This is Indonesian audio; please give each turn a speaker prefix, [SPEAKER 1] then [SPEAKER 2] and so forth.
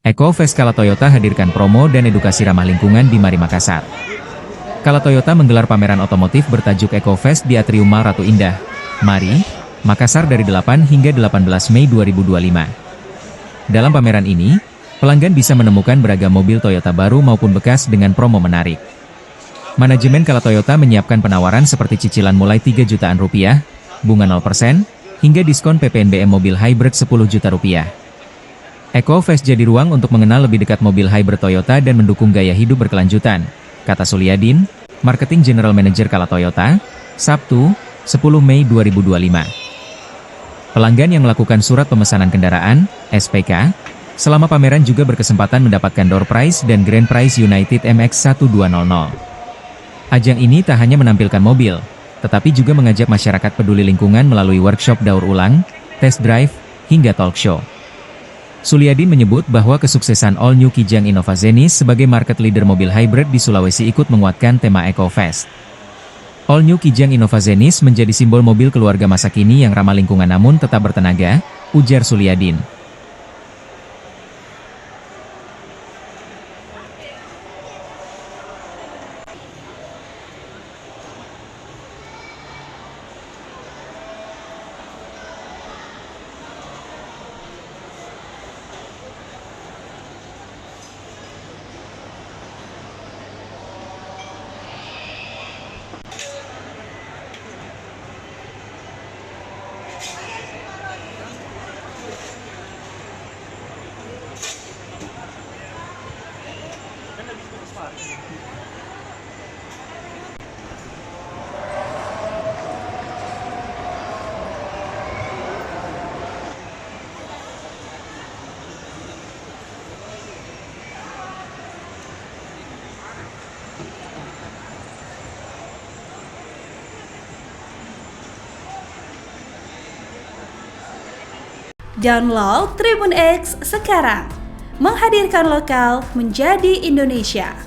[SPEAKER 1] Eco Fest Kala Toyota hadirkan promo dan edukasi ramah lingkungan di Mari Makassar. Kala Toyota menggelar pameran otomotif bertajuk Eco Fest di Atrium Mall Ratu Indah, Mari, Makassar dari 8 hingga 18 Mei 2025. Dalam pameran ini, pelanggan bisa menemukan beragam mobil Toyota baru maupun bekas dengan promo menarik. Manajemen Kala Toyota menyiapkan penawaran seperti cicilan mulai 3 jutaan rupiah, bunga 0%, hingga diskon PPNBM mobil hybrid 10 juta rupiah. Eco Fest jadi ruang untuk mengenal lebih dekat mobil hybrid Toyota dan mendukung gaya hidup berkelanjutan, kata Suliadin, Marketing General Manager Kala Toyota, Sabtu, 10 Mei 2025. Pelanggan yang melakukan surat pemesanan kendaraan, SPK, selama pameran juga berkesempatan mendapatkan door prize dan grand prize United MX-1200. Ajang ini tak hanya menampilkan mobil, tetapi juga mengajak masyarakat peduli lingkungan melalui workshop daur ulang, test drive, hingga talk show. Suliadin menyebut bahwa kesuksesan All New Kijang Innova Zenith sebagai market leader mobil hybrid di Sulawesi ikut menguatkan tema Eco Fest. All New Kijang Innova Zenith menjadi simbol mobil keluarga masa kini yang ramah lingkungan namun tetap bertenaga, ujar Suliadin.
[SPEAKER 2] Download Tribun X sekarang, menghadirkan lokal menjadi Indonesia.